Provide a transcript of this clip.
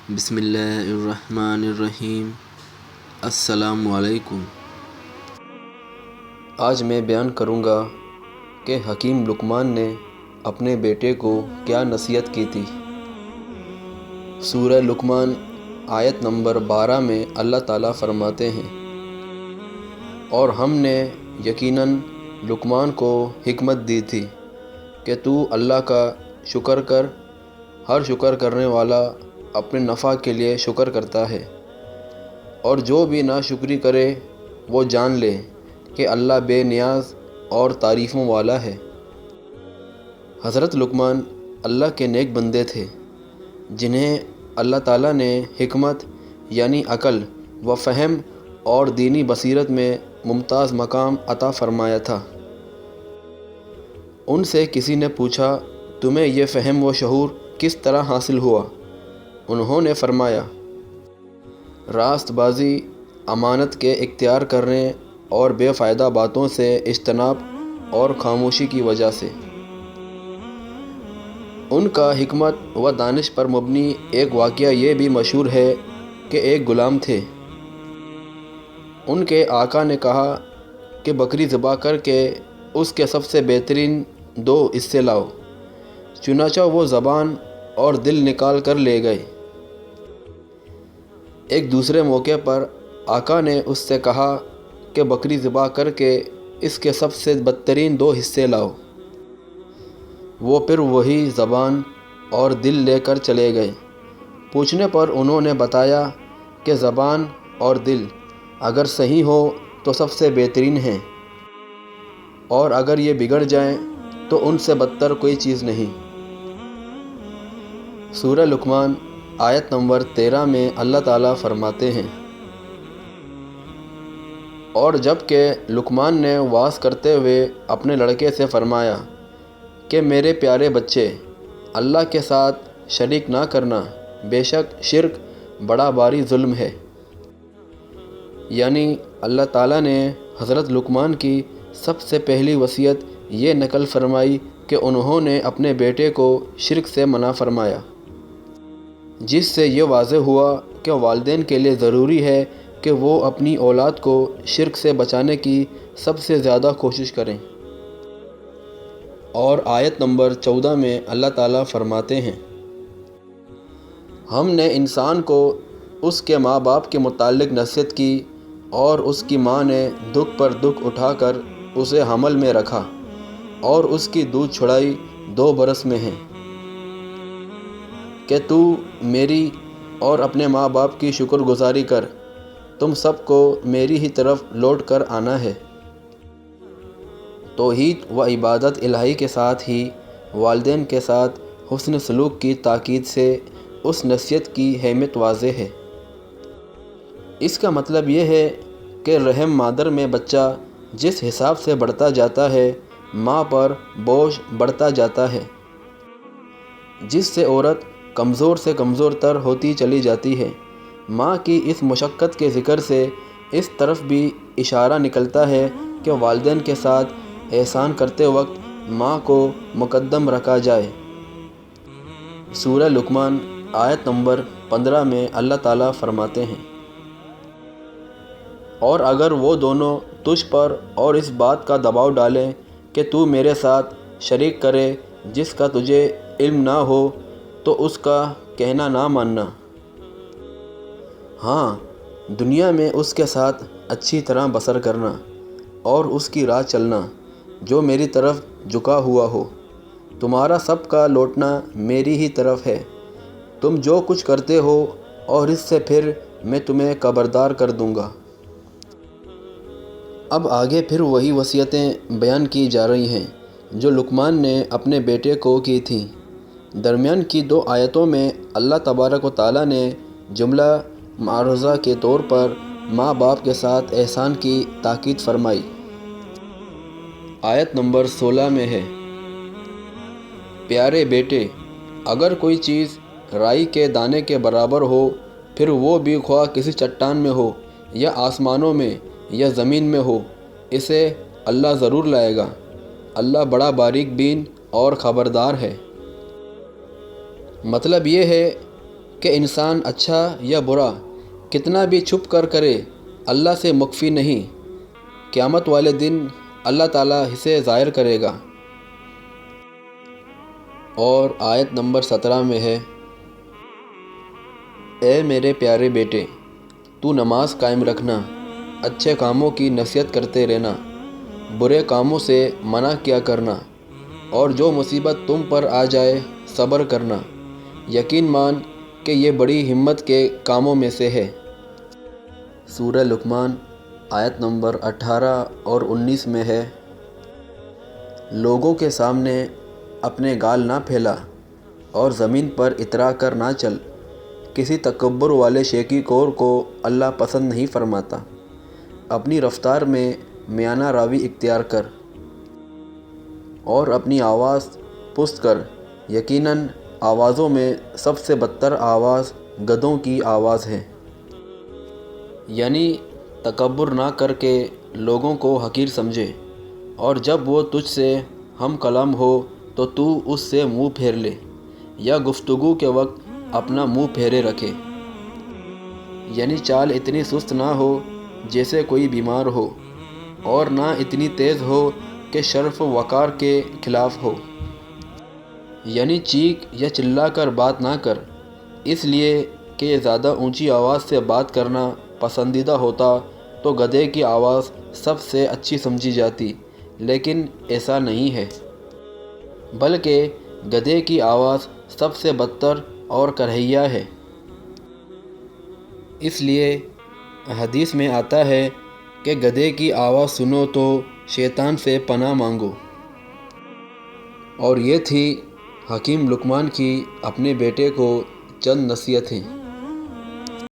بسم اللہ الرحمن الرحیم۔ السلام علیکم۔ آج میں بیان کروں گا کہ حکیم لقمان نے اپنے بیٹے کو کیا نصیحت کی تھی۔ سورہ لقمان آیت نمبر 12 میں اللہ تعالیٰ فرماتے ہیں، اور ہم نے یقیناً لقمان کو حکمت دی تھی کہ تو اللہ کا شکر کر، ہر شکر کرنے والا اپنے نفع کے لیے شکر کرتا ہے، اور جو بھی ناشکری کرے وہ جان لے کہ اللہ بے نیاز اور تعریفوں والا ہے۔ حضرت لقمان اللہ کے نیک بندے تھے جنہیں اللہ تعالیٰ نے حکمت یعنی عقل و فہم اور دینی بصیرت میں ممتاز مقام عطا فرمایا تھا۔ ان سے کسی نے پوچھا، تمہیں یہ فہم و شعور کس طرح حاصل ہوا؟ انہوں نے فرمایا، راست بازی، امانت کے اختیار کرنے اور بے فائدہ باتوں سے اجتناب اور خاموشی کی وجہ سے۔ ان کا حکمت و دانش پر مبنی ایک واقعہ یہ بھی مشہور ہے کہ ایک غلام تھے۔ ان کے آقا نے کہا کہ بکری ذبح کر کے اس کے سب سے بہترین 2 حصے لاؤ۔ چنانچہ وہ زبان اور دل نکال کر لے گئے۔ ایک دوسرے موقع پر آقا نے اس سے کہا کہ بکری ذبح کر کے اس کے سب سے بدترین 2 حصے لاؤ۔ وہ پھر وہی زبان اور دل لے کر چلے گئے۔ پوچھنے پر انہوں نے بتایا کہ زبان اور دل اگر صحیح ہو تو سب سے بہترین ہیں، اور اگر یہ بگڑ جائیں تو ان سے بدتر کوئی چیز نہیں۔ سورہ لقمان آیت نمبر 13 میں اللہ تعالیٰ فرماتے ہیں، اور جب کہ لقمان نے وعظ کرتے ہوئے اپنے لڑکے سے فرمایا کہ میرے پیارے بچے، اللہ کے ساتھ شریک نہ کرنا، بے شک شرک بڑا بھاری ظلم ہے۔ یعنی اللہ تعالیٰ نے حضرت لقمان کی سب سے پہلی وصیت یہ نقل فرمائی کہ انہوں نے اپنے بیٹے کو شرک سے منع فرمایا، جس سے یہ واضح ہوا کہ والدین کے لیے ضروری ہے کہ وہ اپنی اولاد کو شرک سے بچانے کی سب سے زیادہ کوشش کریں۔ اور آیت نمبر 14 میں اللہ تعالیٰ فرماتے ہیں، ہم نے انسان کو اس کے ماں باپ کے متعلق نصیحت کی، اور اس کی ماں نے دکھ پر دکھ اٹھا کر اسے حمل میں رکھا، اور اس کی دودھ چھڑائی 2 برس میں ہے، کہ تو میری اور اپنے ماں باپ کی شکر گزاری کر، تم سب کو میری ہی طرف لوٹ کر آنا ہے۔ توحید و عبادت الہی کے ساتھ ہی والدین کے ساتھ حسن سلوک کی تاکید سے اس نصیحت کی اہمیت واضح ہے۔ اس کا مطلب یہ ہے کہ رحم مادر میں بچہ جس حساب سے بڑھتا جاتا ہے، ماں پر بوجھ بڑھتا جاتا ہے، جس سے عورت کمزور سے کمزور تر ہوتی چلی جاتی ہے۔ ماں کی اس مشقت کے ذکر سے اس طرف بھی اشارہ نکلتا ہے کہ والدین کے ساتھ احسان کرتے وقت ماں کو مقدم رکھا جائے۔ سورہ لقمان آیت نمبر 15 میں اللہ تعالیٰ فرماتے ہیں، اور اگر وہ دونوں تجھ پر اور اس بات کا دباؤ ڈالیں کہ تو میرے ساتھ شریک کرے جس کا تجھے علم نہ ہو، تو اس کا کہنا نہ ماننا۔ ہاں، دنیا میں اس کے ساتھ اچھی طرح بسر کرنا اور اس کی راہ چلنا جو میری طرف جھکا ہوا ہو۔ تمہارا سب کا لوٹنا میری ہی طرف ہے، تم جو کچھ کرتے ہو، اور اس سے پھر میں تمہیں خبردار کر دوں گا۔ اب آگے پھر وہی وصیتیں بیان کی جا رہی ہیں جو لقمان نے اپنے بیٹے کو کی تھیں۔ درمیان کی 2 آیتوں میں اللہ تبارک و تعالیٰ نے جملہ معروضہ کے طور پر ماں باپ کے ساتھ احسان کی تاکید فرمائی۔ آیت نمبر 16 میں ہے، پیارے بیٹے، اگر کوئی چیز رائی کے دانے کے برابر ہو، پھر وہ بھی خواہ کسی چٹان میں ہو یا آسمانوں میں یا زمین میں ہو، اسے اللہ ضرور لائے گا۔ اللہ بڑا باریک بین اور خبردار ہے۔ مطلب یہ ہے کہ انسان اچھا یا برا کتنا بھی چھپ کر کرے اللہ سے مخفی نہیں، قیامت والے دن اللہ تعالیٰ اسے ظاہر کرے گا۔ اور آیت نمبر 17 میں ہے، اے میرے پیارے بیٹے، تو نماز قائم رکھنا، اچھے کاموں کی نصیحت کرتے رہنا، برے کاموں سے منع کیا کرنا، اور جو مصیبت تم پر آ جائے صبر کرنا، یقین مان کہ یہ بڑی ہمت کے کاموں میں سے ہے۔ سورہ لقمان آیت نمبر 18 اور 19 میں ہے، لوگوں کے سامنے اپنے گال نہ پھیلا اور زمین پر اترا کر نہ چل، کسی تکبر والے شیخی کور کو اللہ پسند نہیں فرماتا۔ اپنی رفتار میں میانہ روی اختیار کر اور اپنی آواز پست کر، یقیناً آوازوں میں سب سے بدتر آواز گدھوں کی آواز ہے۔ یعنی تکبر نہ کر کے لوگوں کو حقیر سمجھے، اور جب وہ تجھ سے ہم کلام ہو تو تو اس سے منہ پھیر لے، یا گفتگو کے وقت اپنا منہ پھیرے رکھے۔ یعنی چال اتنی سست نہ ہو جیسے کوئی بیمار ہو، اور نہ اتنی تیز ہو کہ شرف و وقار کے خلاف ہو۔ یعنی چیخ یا چلا کر بات نہ کر، اس لیے کہ زیادہ اونچی آواز سے بات کرنا پسندیدہ ہوتا تو گدھے کی آواز سب سے اچھی سمجھی جاتی، لیکن ایسا نہیں ہے، بلکہ گدھے کی آواز سب سے بدتر اور کرہیہ ہے۔ اس لیے حدیث میں آتا ہے کہ گدھے کی آواز سنو تو شیطان سے پناہ مانگو۔ اور یہ تھی حکیم لقمان کی اپنے بیٹے کو چند نصیحتیں۔